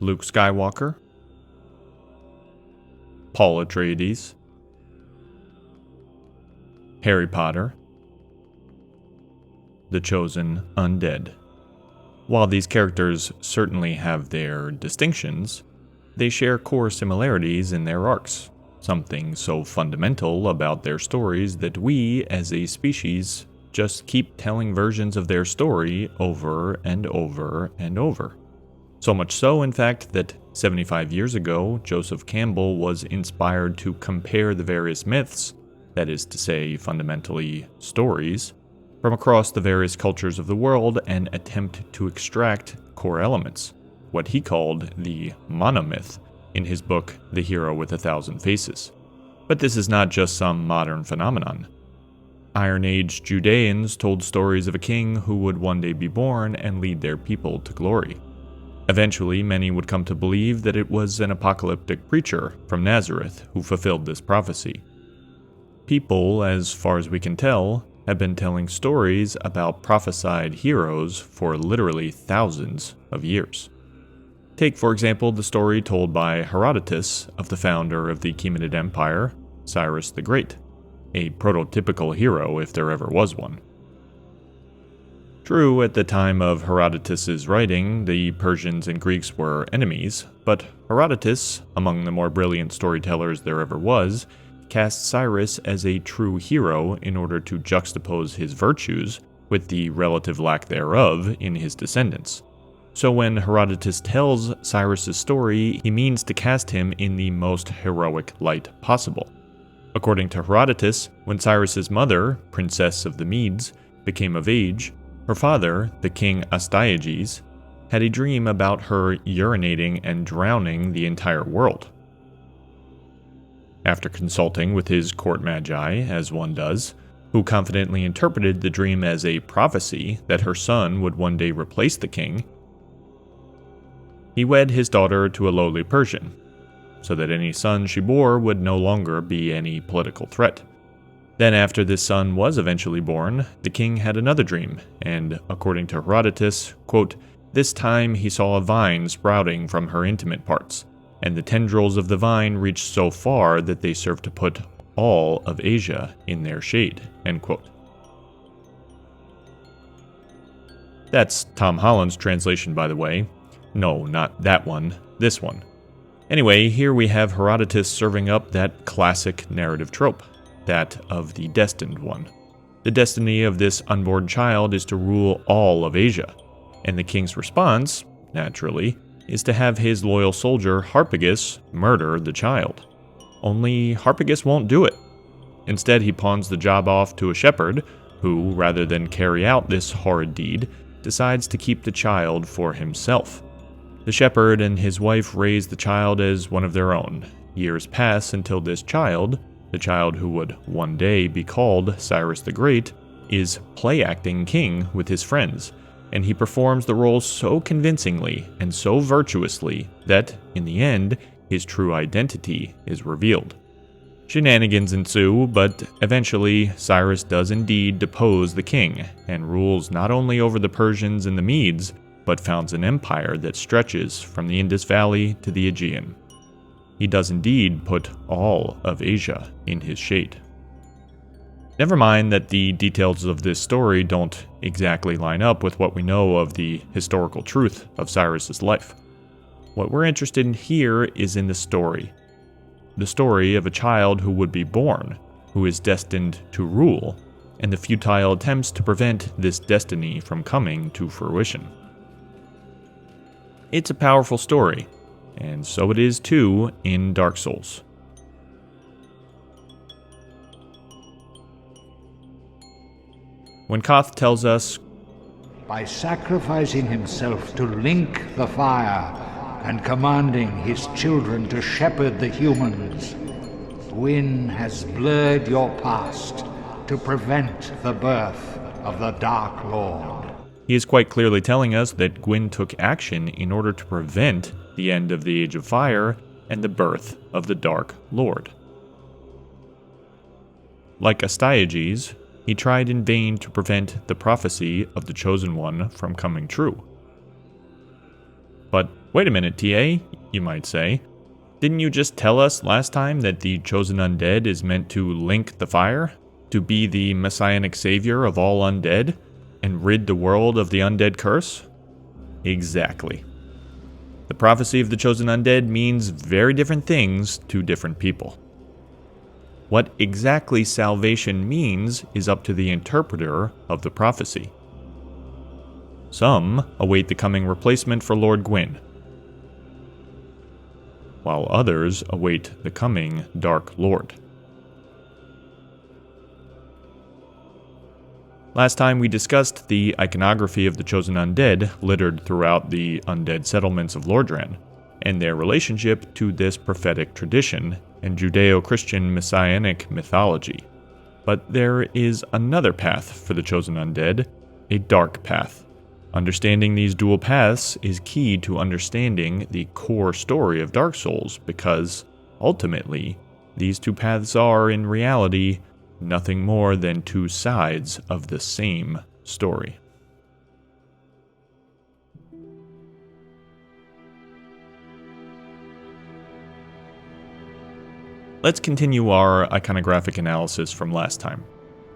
Luke Skywalker, Paul Atreides, Harry Potter, the Chosen Undead. While these characters certainly have their distinctions, they share core similarities in their arcs, something so fundamental about their stories that we, as a species, just keep telling versions of their story over and over and over. So much so, in fact, that 75 years ago, Joseph Campbell was inspired to compare the various myths, that is to say, fundamentally stories, from across the various cultures of the world and attempt to extract core elements, what he called the Monomyth, in his book The Hero with 1,000 Faces. But this is not just some modern phenomenon. Iron Age Judeans told stories of a king who would one day be born and lead their people to glory. Eventually, many would come to believe that it was an apocalyptic preacher from Nazareth who fulfilled this prophecy. People, as far as we can tell, have been telling stories about prophesied heroes for literally thousands of years. Take, for example, the story told by Herodotus of the founder of the Achaemenid Empire, Cyrus the Great, a prototypical hero if there ever was one. True, at the time of Herodotus's writing, the Persians and Greeks were enemies, but Herodotus, among the more brilliant storytellers there ever was, cast Cyrus as a true hero in order to juxtapose his virtues with the relative lack thereof in his descendants. So when Herodotus tells Cyrus's story, he means to cast him in the most heroic light possible. According to Herodotus, when Cyrus's mother, Princess of the Medes, became of age, her father, the king Astyages, had a dream about her urinating and drowning the entire world. After consulting with his court magi, as one does, who confidently interpreted the dream as a prophecy that her son would one day replace the king, he wed his daughter to a lowly Persian, so that any son she bore would no longer be any political threat. Then after this son was eventually born, the king had another dream, and according to Herodotus, quote, "This time he saw a vine sprouting from her intimate parts, and the tendrils of the vine reached so far that they served to put all of Asia in their shade," end quote. That's Tom Holland's translation, by the way. No, not that one, this one. Anyway, here we have Herodotus serving up that classic narrative trope, that of the destined one. The destiny of this unborn child is to rule all of Asia, and the king's response, naturally, is to have his loyal soldier Harpagus murder the child. Only Harpagus won't do it. Instead, he pawns the job off to a shepherd, who, rather than carry out this horrid deed, decides to keep the child for himself. The shepherd and his wife raise the child as one of their own. Years pass until this child, the child who would one day be called Cyrus the Great, is play-acting king with his friends, and he performs the role so convincingly and so virtuously that, in the end, his true identity is revealed. Shenanigans ensue, but eventually Cyrus does indeed depose the king, and rules not only over the Persians and the Medes, but founds an empire that stretches from the Indus Valley to the Aegean. He does indeed put all of Asia in his shade. Never mind that the details of this story don't exactly line up with what we know of the historical truth of Cyrus's life. What we're interested in here is in the story of a child who would be born, who is destined to rule, and the futile attempts to prevent this destiny from coming to fruition. It's a powerful story, and so it is too in Dark Souls. When Koth tells us, by sacrificing himself to link the fire and commanding his children to shepherd the humans, Gwyn has blurred your past to prevent the birth of the Dark Lord. He is quite clearly telling us that Gwyn took action in order to prevent the end of the Age of Fire and the birth of the Dark Lord. Like Astyages, he tried in vain to prevent the prophecy of the Chosen One from coming true. But Wait a minute, TA, you might say. Didn't you just tell us last time that the Chosen Undead is meant to link the fire? To be the messianic savior of all undead? And rid the world of the undead curse? Exactly. The prophecy of the Chosen Undead means very different things to different people. What exactly salvation means is up to the interpreter of the prophecy. Some await the coming replacement for Lord Gwyn, while others await the coming Dark Lord. Last time we discussed the iconography of the Chosen Undead littered throughout the undead settlements of Lordran, and their relationship to this prophetic tradition and Judeo-Christian messianic mythology. But there is another path for the Chosen Undead, a dark path. Understanding these dual paths is key to understanding the core story of Dark Souls, because, ultimately, these two paths are, in reality, nothing more than two sides of the same story. Let's continue our iconographic analysis from last time.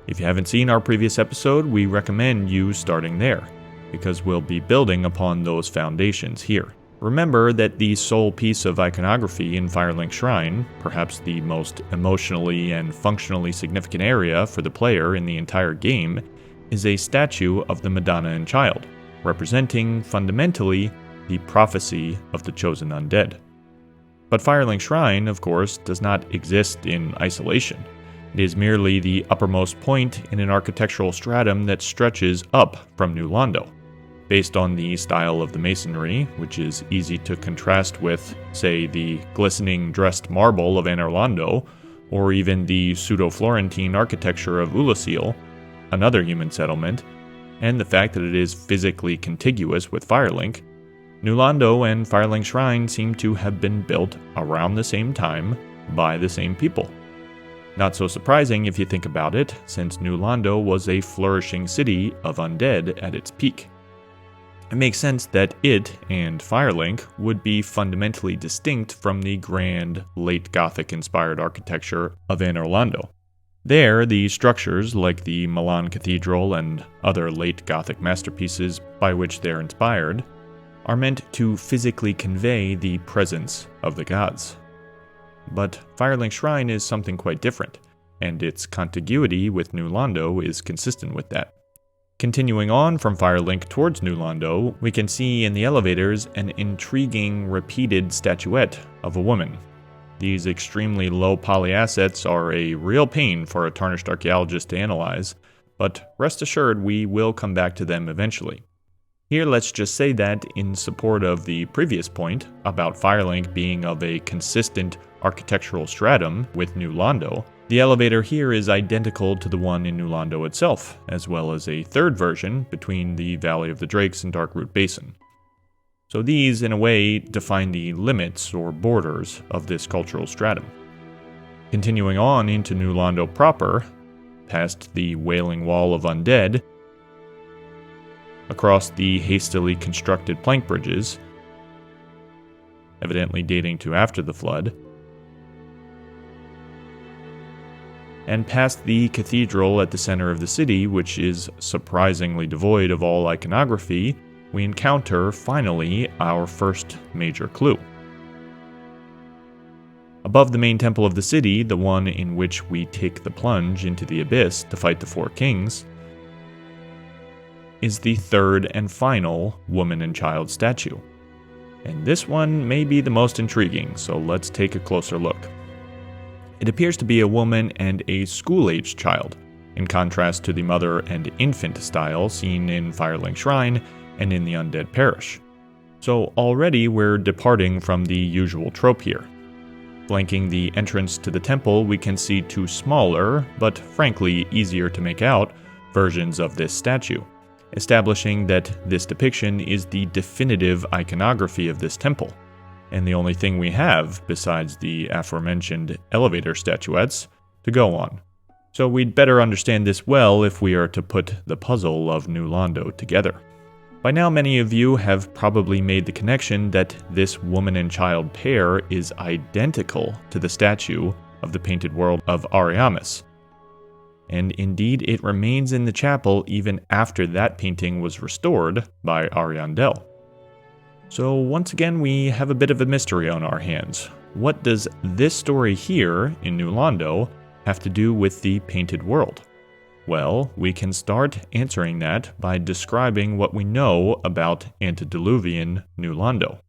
If you haven't seen our previous episode, we recommend you starting there, because we'll be building upon those foundations here. Remember that the sole piece of iconography in Firelink Shrine, perhaps the most emotionally and functionally significant area for the player in the entire game, is a statue of the Madonna and Child, representing, fundamentally, the prophecy of the Chosen Undead. But Firelink Shrine, of course, does not exist in isolation. It is merely the uppermost point in an architectural stratum that stretches up from New Londo. Based on the style of the masonry, which is easy to contrast with, say, the glistening dressed marble of Anor Londo, or even the pseudo-Florentine architecture of Ulasil, another human settlement, and the fact that it is physically contiguous with Firelink, New Londo and Firelink Shrine seem to have been built around the same time by the same people. Not so surprising if you think about it, since New Londo was a flourishing city of undead at its peak. It makes sense that it and Firelink would be fundamentally distinct from the grand, late Gothic-inspired architecture of Anor Londo. There, the structures, like the Milan Cathedral and other late Gothic masterpieces by which they're inspired, are meant to physically convey the presence of the gods. But Firelink Shrine is something quite different, and its contiguity with New Londo is consistent with that. Continuing on from Firelink towards New Londo, we can see in the elevators an intriguing repeated statuette of a woman. These extremely low poly assets are a real pain for a tarnished archaeologist to analyze, but rest assured we will come back to them eventually. Here let's just say that, in support of the previous point about Firelink being of a consistent architectural stratum with New Londo, the elevator here is identical to the one in New Londo itself, as well as a third version between the Valley of the Drakes and Darkroot Basin. So these, in a way, define the limits or borders of this cultural stratum. Continuing on into New Londo proper, past the Wailing Wall of Undead, across the hastily constructed plank bridges, evidently dating to after the flood, and past the cathedral at the center of the city, which is surprisingly devoid of all iconography, we encounter, finally, our first major clue. Above the main temple of the city, the one in which we take the plunge into the abyss to fight the four kings, is the third and final woman and child statue. And this one may be the most intriguing, so let's take a closer look. It appears to be a woman and a school-aged child, in contrast to the mother and infant style seen in Firelink Shrine and in the Undead Parish. So already we're departing from the usual trope here. Flanking the entrance to the temple, we can see two smaller, but frankly easier to make out, versions of this statue, establishing that this depiction is the definitive iconography of this temple, and the only thing we have, besides the aforementioned elevator statuettes, to go on. So we'd better understand this well if we are to put the puzzle of New Londo together. By now, many of you have probably made the connection that this woman and child pair is identical to the statue of the painted world of Ariamis. And indeed, it remains in the chapel even after that painting was restored by Ariandel. So once again, we have a bit of a mystery on our hands. What does this story here in New Londo have to do with the painted world? Well, we can start answering that by describing what we know about antediluvian New Londo.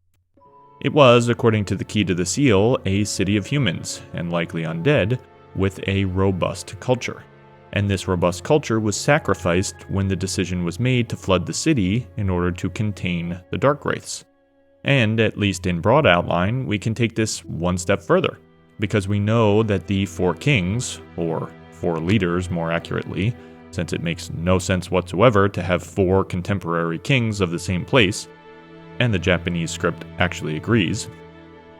It was, according to the Key to the Seal, a city of humans, and likely undead, with a robust culture. And this robust culture was sacrificed when the decision was made to flood the city in order to contain the Dark Wraiths. And, at least in broad outline, we can take this one step further, because we know that the four kings, or four leaders more accurately, since it makes no sense whatsoever to have four contemporary kings of the same place, and the Japanese script actually agrees.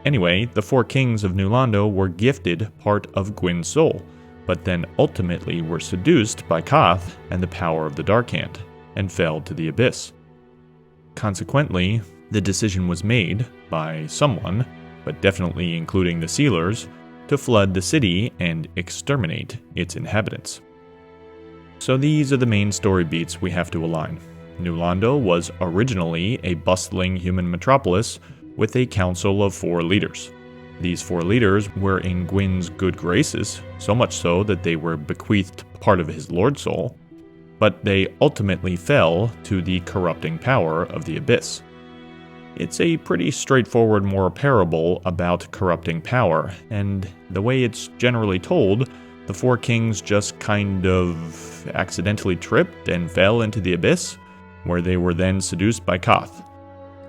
Anyway, the four kings of New Londo were gifted part of Gwyn's soul, but then ultimately were seduced by Koth and the power of the Dark Hand, and fell to the abyss. Consequently, the decision was made by someone, but definitely including the Sealers, to flood the city and exterminate its inhabitants. So these are the main story beats we have to align. New Londo was originally a bustling human metropolis with a council of four leaders. These four leaders were in Gwyn's good graces, so much so that they were bequeathed part of his Lord Soul, but they ultimately fell to the corrupting power of the Abyss. It's a pretty straightforward moral parable about corrupting power, and the way it's generally told, the four kings just kind of accidentally tripped and fell into the abyss, where they were then seduced by Koth.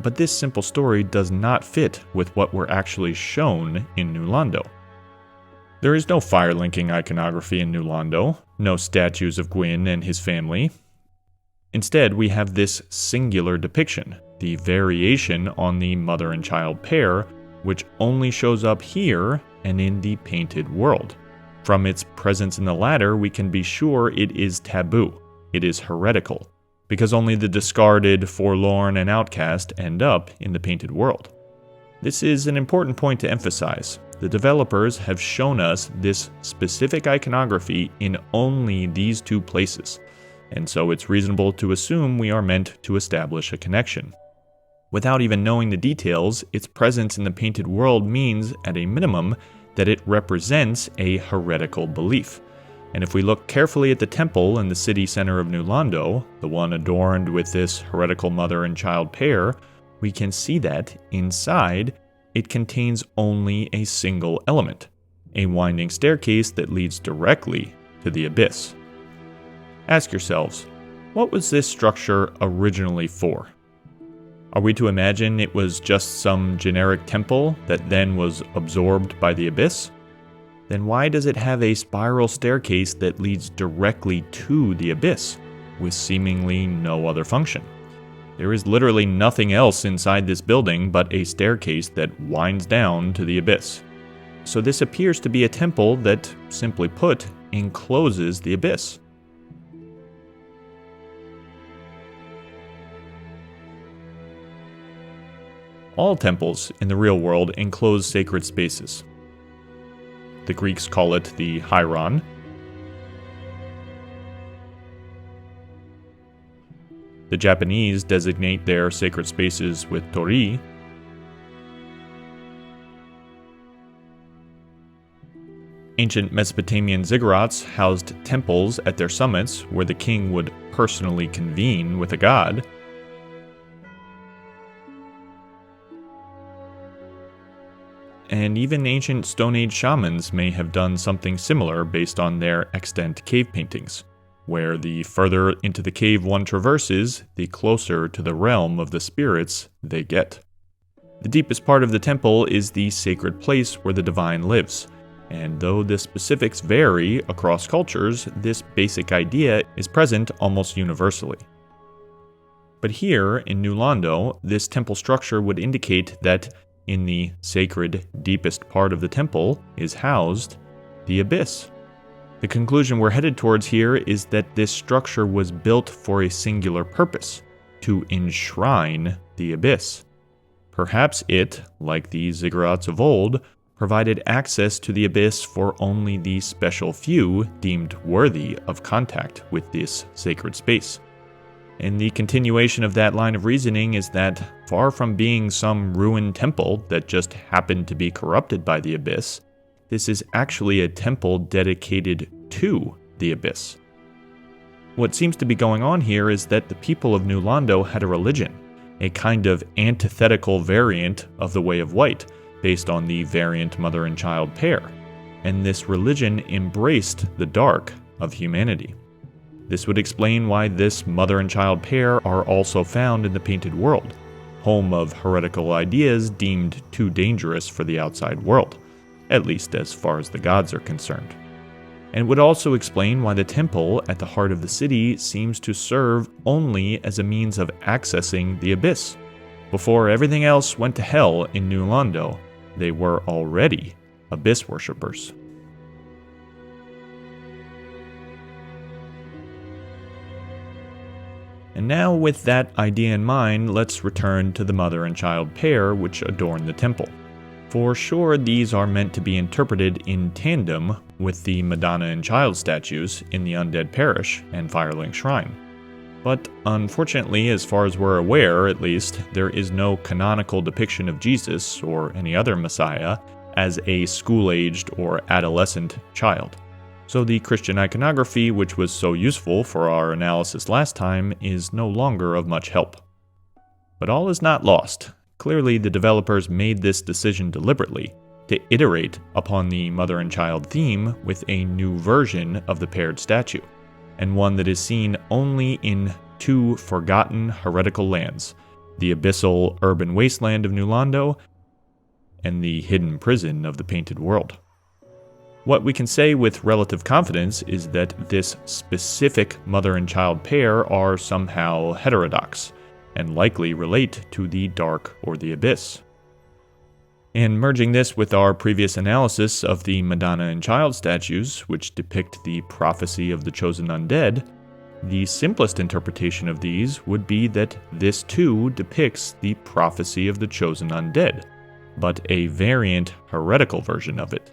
But this simple story does not fit with what we're actually shown in New Londo. There is no fire-linking iconography in New Londo, no statues of Gwyn and his family. Instead, we have this singular depiction, the variation on the mother and child pair, which only shows up here and in the painted world. From its presence in the latter, we can be sure it is taboo. It is heretical, because only the discarded, forlorn, and outcast end up in the painted world. This is an important point to emphasize. The developers have shown us this specific iconography in only these two places, and so it's reasonable to assume we are meant to establish a connection. Without even knowing the details, its presence in the painted world means, at a minimum, that it represents a heretical belief. And if we look carefully at the temple in the city center of New Londo, the one adorned with this heretical mother and child pair, we can see that, inside, it contains only a single element, a winding staircase that leads directly to the abyss. Ask yourselves, what was this structure originally for? Are we to imagine it was just some generic temple that then was absorbed by the abyss? Then why does it have a spiral staircase that leads directly to the abyss, with seemingly no other function? There is literally nothing else inside this building but a staircase that winds down to the abyss. So this appears to be a temple that, simply put, encloses the abyss. All temples in the real world enclose sacred spaces. The Greeks call it the hieron. The Japanese designate their sacred spaces with torii. Ancient Mesopotamian ziggurats housed temples at their summits where the king would personally convene with a god. And even ancient Stone Age shamans may have done something similar based on their extant cave paintings, where the further into the cave one traverses, the closer to the realm of the spirits they get. The deepest part of the temple is the sacred place where the divine lives, and though the specifics vary across cultures, this basic idea is present almost universally. But here, in New Londo, this temple structure would indicate that in the sacred, deepest part of the temple is housed the abyss. The conclusion we're headed towards here is that this structure was built for a singular purpose, to enshrine the abyss. Perhaps it, like the ziggurats of old, provided access to the abyss for only the special few deemed worthy of contact with this sacred space. And the continuation of that line of reasoning is that, far from being some ruined temple that just happened to be corrupted by the abyss, this is actually a temple dedicated to the abyss. What seems to be going on here is that the people of New Londo had a religion, a kind of antithetical variant of the Way of White, based on the variant mother and child pair, and this religion embraced the dark of humanity. This would explain why this mother and child pair are also found in the Painted World, home of heretical ideas deemed too dangerous for the outside world, at least as far as the gods are concerned. And would also explain why the temple at the heart of the city seems to serve only as a means of accessing the abyss. Before everything else went to hell in New Londo, they were already abyss worshippers. And now, with that idea in mind, let's return to the mother and child pair which adorn the temple. For sure, these are meant to be interpreted in tandem with the Madonna and Child statues in the Undead Parish and Firelink Shrine. But unfortunately, as far as we're aware at least, there is no canonical depiction of Jesus, or any other Messiah, as a school-aged or adolescent child. So the Christian iconography, which was so useful for our analysis last time, is no longer of much help. But all is not lost. Clearly, the developers made this decision deliberately, to iterate upon the mother and child theme with a new version of the paired statue, and one that is seen only in two forgotten heretical lands, the abyssal urban wasteland of New Londo and the hidden prison of the Painted World. What we can say with relative confidence is that this specific mother and child pair are somehow heterodox, and likely relate to the dark or the abyss. And merging this with our previous analysis of the Madonna and Child statues, which depict the prophecy of the Chosen Undead, the simplest interpretation of these would be that this too depicts the prophecy of the Chosen Undead, but a variant heretical version of it.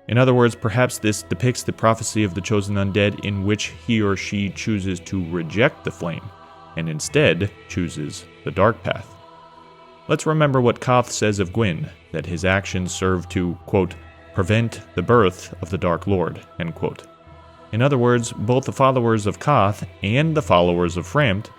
In other words, perhaps this depicts the prophecy of the Chosen Undead in which he or she chooses to reject the flame, and instead chooses the dark path. Let's remember what Koth says of Gwyn, that his actions serve to, quote, prevent the birth of the Dark Lord, end quote. In other words, both the followers of Koth and the followers of Frampt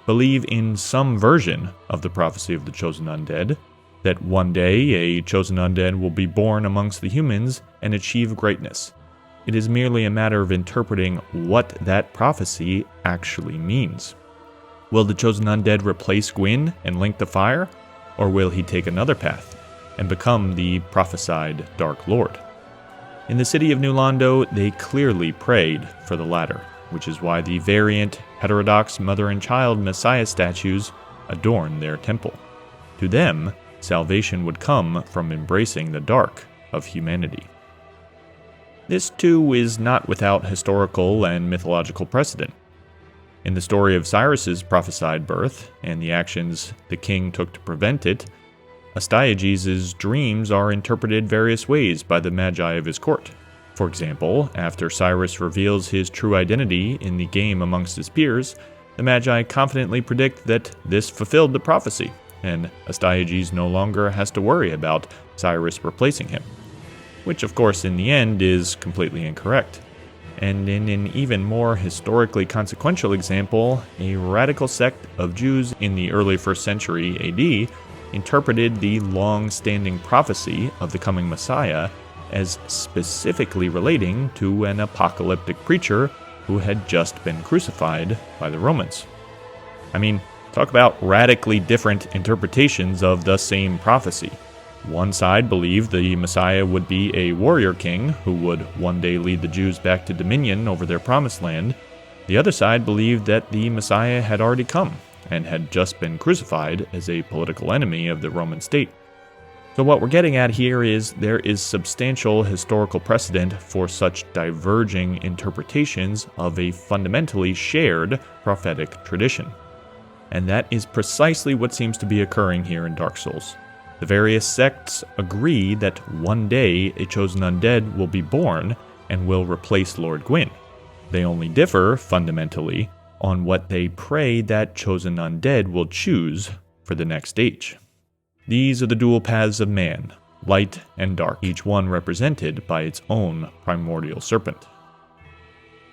believe in some version of the prophecy of the Chosen Undead, that one day a Chosen Undead will be born amongst the humans and achieve greatness. It is merely a matter of interpreting what that prophecy actually means. Will the Chosen Undead replace Gwyn and link the fire? Or will he take another path and become the prophesied Dark Lord? In the city of New Londo, they clearly prayed for the latter, which is why the variant, heterodox mother and child Messiah statues adorn their temple. To them, salvation would come from embracing the dark of humanity. This too is not without historical and mythological precedent. In the story of Cyrus's prophesied birth, and the actions the king took to prevent it, Astyages' dreams are interpreted various ways by the magi of his court. For example, after Cyrus reveals his true identity in the game amongst his peers, the magi confidently predict that this fulfilled the prophecy, and Astyages no longer has to worry about Cyrus replacing him. Which, of course, in the end is completely incorrect. And in an even more historically consequential example, a radical sect of Jews in the early 1st century AD interpreted the long-standing prophecy of the coming Messiah as specifically relating to an apocalyptic preacher who had just been crucified by the Romans. I mean, talk about radically different interpretations of the same prophecy. One side believed the Messiah would be a warrior king who would one day lead the Jews back to dominion over their promised land. The other side believed that the Messiah had already come and had just been crucified as a political enemy of the Roman state. So what we're getting at here is there is substantial historical precedent for such diverging interpretations of a fundamentally shared prophetic tradition. and that is precisely what seems to be occurring here in Dark Souls. The various sects agree that one day a chosen undead will be born and will replace Lord Gwyn. They only differ, fundamentally, on what they pray that chosen undead will choose for the next age. These are the dual paths of man, light and dark, each one represented by its own primordial serpent.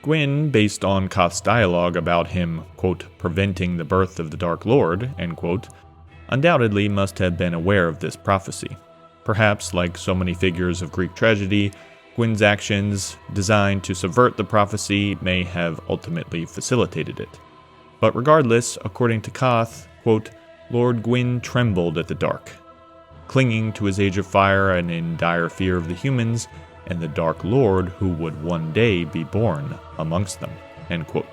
Gwyn, based on Koth's dialogue about him, quote, preventing the birth of the Dark Lord, end quote, undoubtedly must have been aware of this prophecy. Perhaps, like so many figures of Greek tragedy, Gwyn's actions, designed to subvert the prophecy, may have ultimately facilitated it. But regardless, according to Koth, quote, Lord Gwyn trembled at the dark, clinging to his age of fire and in dire fear of the humans and the Dark Lord who would one day be born amongst them, end quote.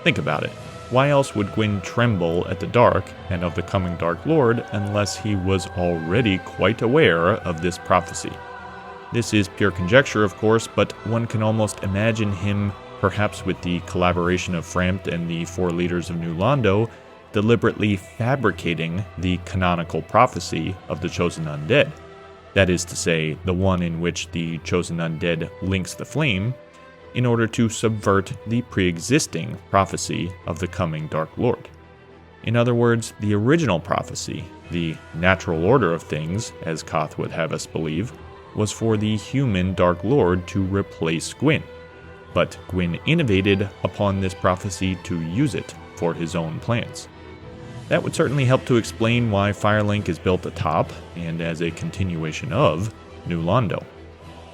Think about it. Why else would Gwyn tremble at the dark and of the coming Dark Lord unless he was already quite aware of this prophecy? This is pure conjecture, of course, but one can almost imagine him, perhaps with the collaboration of Frampt and the 4 leaders of New Londo, deliberately fabricating the canonical prophecy of the Chosen Undead. That is to say, the one in which the Chosen Undead links the flame, in order to subvert the pre-existing prophecy of the coming Dark Lord. In other words, the original prophecy, the natural order of things, as Koth would have us believe, was for the human Dark Lord to replace Gwyn. But Gwyn innovated upon this prophecy to use it for his own plans. That would certainly help to explain why Firelink is built atop, and as a continuation of, New Londo.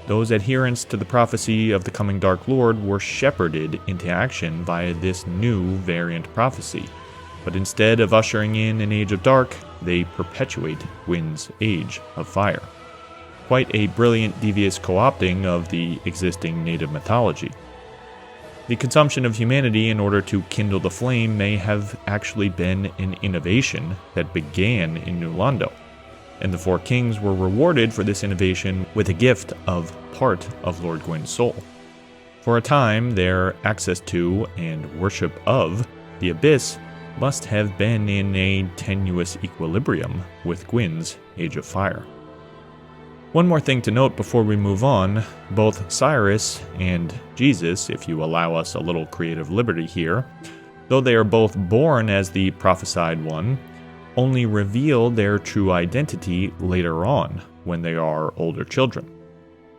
Those adherents to the prophecy of the coming Dark Lord were shepherded into action via this new variant prophecy, but instead of ushering in an Age of Dark, they perpetuate Gwyn's Age of Fire. Quite a brilliant devious co-opting of the existing native mythology. The consumption of humanity in order to kindle the flame may have actually been an innovation that began in New Londo, and the 4 kings were rewarded for this innovation with a gift of part of Lord Gwyn's soul. For a time, their access to and worship of the Abyss must have been in a tenuous equilibrium with Gwyn's Age of Fire. One more thing to note before we move on, both Cyrus and Jesus, if you allow us a little creative liberty here, though they are both born as the prophesied one, only reveal their true identity later on, when they are older children.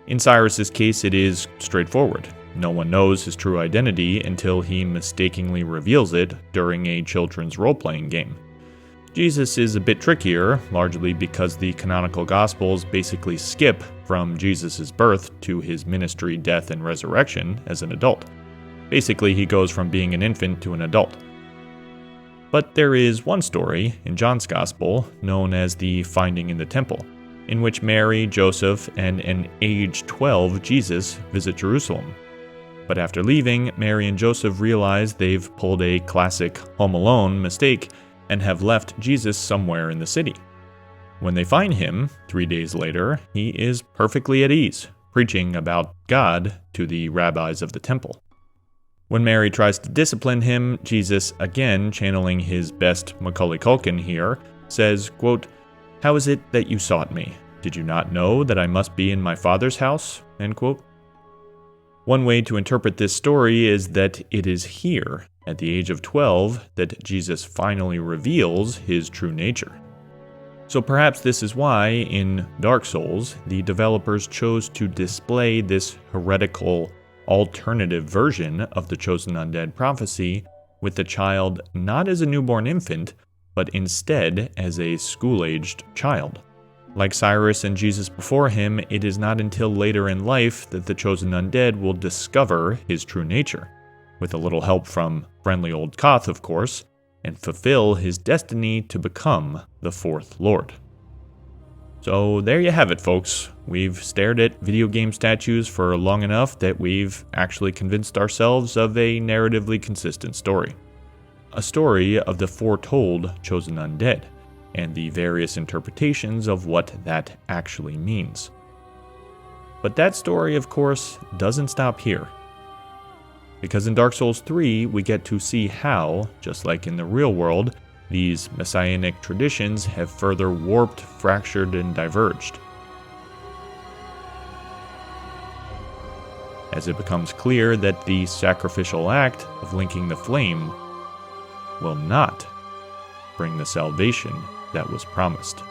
In Cyrus's case, it is straightforward. No one knows his true identity until he mistakenly reveals it during a children's role-playing game. Jesus is a bit trickier, largely because the canonical Gospels basically skip from Jesus' birth to his ministry, death, and resurrection as an adult. Basically, he goes from being an infant to an adult. But there is one story in John's Gospel, known as the Finding in the Temple, in which Mary, Joseph, and an age 12 Jesus visit Jerusalem. But after leaving, Mary and Joseph realize they've pulled a classic Home Alone mistake and have left Jesus somewhere in the city. When they find him, 3 days later, he is perfectly at ease, preaching about God to the rabbis of the temple. When Mary tries to discipline him, Jesus, again channeling his best Macaulay Culkin here, says, quote, "How is it that you sought me? Did you not know that I must be in my Father's house?" End quote. One way to interpret this story is that it is here, at the age of 12, that Jesus finally reveals his true nature. So perhaps this is why, in Dark Souls, the developers chose to display this heretical alternative version of the Chosen Undead Prophecy with the child not as a newborn infant, but instead as a school-aged child. Like Cyrus and Jesus before him, it is not until later in life that the Chosen Undead will discover his true nature, with a little help from friendly old Koth, of course, and fulfill his destiny to become the 4th Lord. So there you have it, folks. We've stared at video game statues for long enough that we've actually convinced ourselves of a narratively consistent story. A story of the foretold Chosen Undead, and the various interpretations of what that actually means. But that story, of course, doesn't stop here. Because in Dark Souls 3, we get to see how, just like in the real world, these messianic traditions have further warped, fractured, and diverged. As it becomes clear that the sacrificial act of linking the flame will not bring the salvation that was promised.